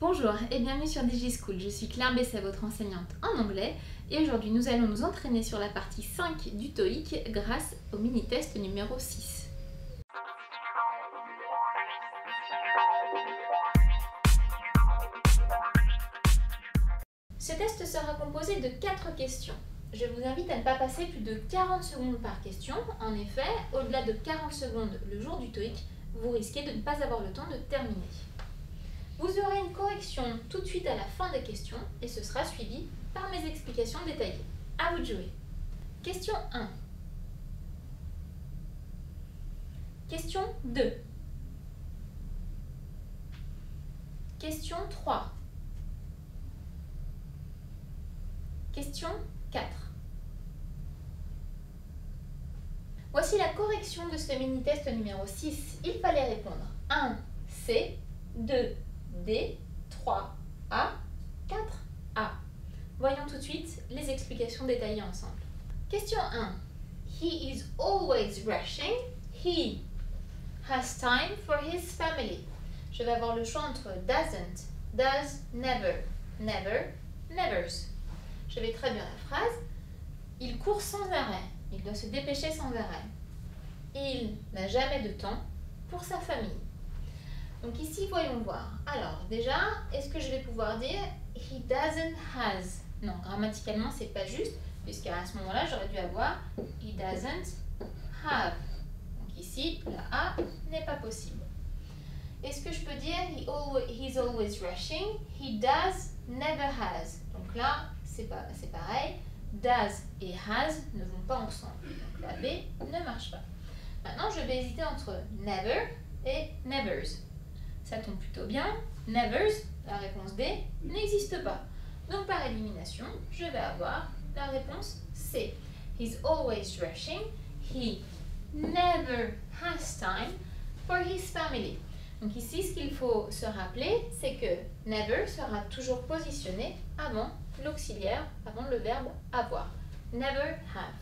Bonjour et bienvenue sur DigiSchool, je suis Claire Besset, votre enseignante en anglais et aujourd'hui nous allons nous entraîner sur la partie 5 du TOEIC grâce au mini-test numéro 6. Ce test sera composé de 4 questions. Je vous invite à ne pas passer plus de 40 secondes par question. En effet, au-delà de 40 secondes le jour du TOEIC, vous risquez de ne pas avoir le temps de terminer. Vous aurez une correction tout de suite à la fin des questions et ce sera suivi par mes explications détaillées. À vous de jouer. Question 1. Question 2. Question 3. Question 4. Voici la correction de ce mini-test numéro 6. Il fallait répondre 1 C, 2 D, 3 A, 4 A. Voyons tout de suite les explications détaillées ensemble. Question 1. He is always rushing. He has time for his family. Je vais avoir le choix entre doesn't, does, never, never, nevers. Je vais traduire la phrase. Il court sans arrêt. Il doit se dépêcher sans arrêt. Il n'a jamais de temps pour sa famille. Donc ici, voyons voir. Alors, déjà, est-ce que je vais pouvoir dire he doesn't has? Non, grammaticalement, c'est pas juste, puisqu'à ce moment-là, j'aurais dû avoir he doesn't have. Donc ici, la A n'est pas possible. Est-ce que je peux dire he's always rushing? He does, never has. Donc là, c'est pareil. Does et has ne vont pas ensemble. Donc la B ne marche pas. Maintenant, je vais hésiter entre never et nevers. Ça tombe plutôt bien. Nevers, la réponse D, n'existe pas. Donc par élimination, je vais avoir la réponse C. He's always rushing. He never has time for his family. Donc ici, ce qu'il faut se rappeler, c'est que never sera toujours positionné avant l'auxiliaire, avant le verbe avoir. Never have.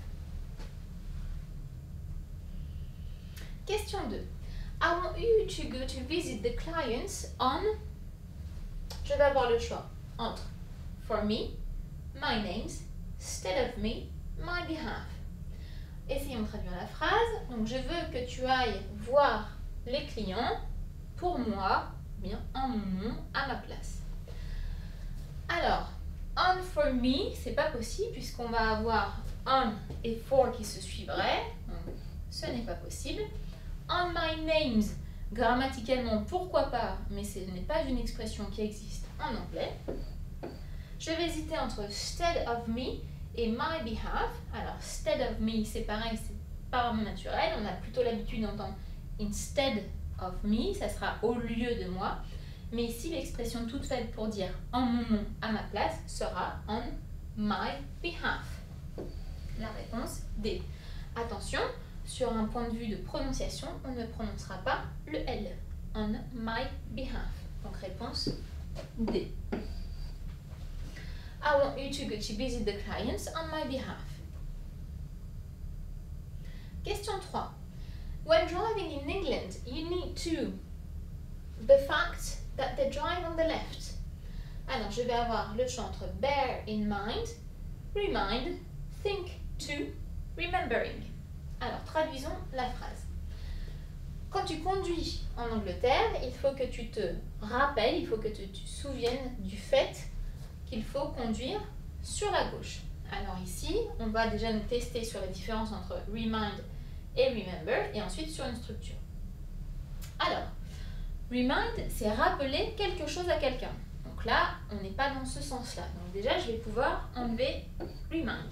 Question 2. I want you to go to visit the clients on... Je vais avoir le choix entre for me, my names, instead of me, my behalf. Essayons de traduire la phrase. Donc je veux que tu ailles voir les clients pour moi, bien en mon nom, à ma place. Alors, on for me, c'est pas possible puisqu'on va avoir on et for qui se suivraient. Donc, ce n'est pas possible. On my names, grammaticalement, pourquoi pas, mais ce n'est pas une expression qui existe en anglais. Je vais hésiter entre instead of me et my behalf. Alors, instead of me, c'est pareil, c'est pas vraiment naturel. On a plutôt l'habitude d'entendre instead of me, ça sera au lieu de moi. Mais ici, l'expression toute faite pour dire en mon nom, à ma place, sera on my behalf. La réponse D. Attention, sur un point de vue de prononciation, on ne prononcera pas le L. On my behalf. Donc réponse D. I want you to go to visit the clients on my behalf. Question 3. When driving in England, you need to the fact that they drive on the left. Alors, je vais avoir le choix entre bear in mind, remind, think to, remembering. Alors, traduisons la phrase. Quand tu conduis en Angleterre, il faut que tu te rappelles, il faut que tu te souviennes du fait qu'il faut conduire sur la gauche. Alors ici, on va déjà nous tester sur la différence entre remind et remember, et ensuite sur une structure. Alors, remind, c'est rappeler quelque chose à quelqu'un. Donc là, on n'est pas dans ce sens-là. Donc déjà, je vais pouvoir enlever remind.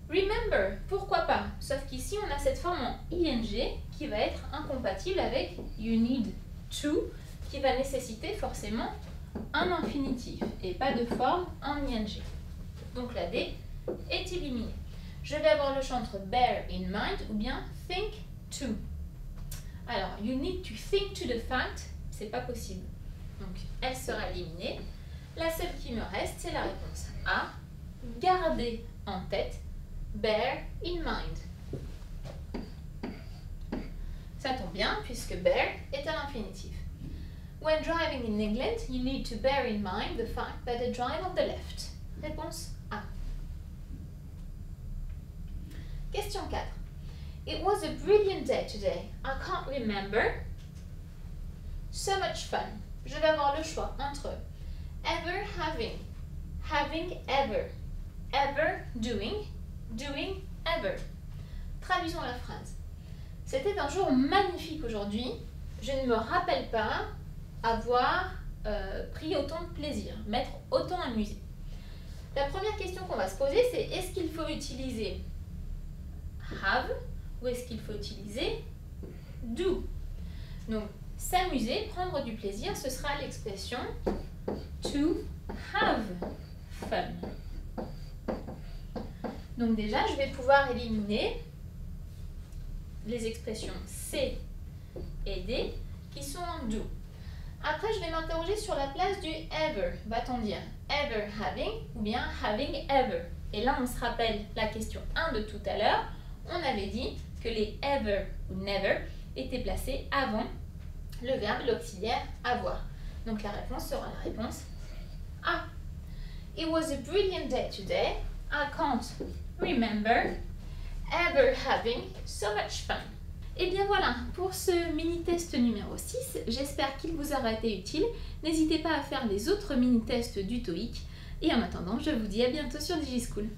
Remember, pourquoi pas? Sauf qu'ici, on a cette forme en ing qui va être incompatible avec you need to, qui va nécessiter forcément un infinitif et pas de forme en ing. Donc la D est éliminée. Je vais avoir le choix entre bear in mind ou bien think to. Alors, you need to think to the fact, c'est pas possible. Donc, elle sera éliminée. La seule qui me reste, c'est la réponse A. Garder en tête, bear in mind. Ça tombe bien puisque bear est à l'infinitif. When driving in England, you need to bear in mind the fact that I drive on the left. Réponse A. Question 4. It was a brilliant day today. I can't remember. So much fun. Je vais avoir le choix entre ever having, having ever, ever doing, doing ever. Traduisons la phrase. C'était un jour magnifique aujourd'hui. Je ne me rappelle pas avoir pris autant de plaisir, m'être autant amusé. La première question qu'on va se poser, c'est est-ce qu'il faut utiliser have ou est-ce qu'il faut utiliser do? Donc, s'amuser, prendre du plaisir, ce sera l'expression to have fun. Donc déjà, je vais pouvoir éliminer les expressions C et D qui sont en do. Après, je vais m'interroger sur la place du ever. Va-t-on dire ever having ou bien having ever? Et là, on se rappelle la question 1 de tout à l'heure. On avait dit que les ever ou never étaient placés avant le verbe, l'auxiliaire avoir. Donc la réponse sera la réponse A. It was a brilliant day today. I can't remember ever having so much fun. Et bien voilà, pour ce mini-test numéro 6, j'espère qu'il vous aura été utile. N'hésitez pas à faire les autres mini-tests du TOEIC. Et en attendant, je vous dis à bientôt sur DigiSchool.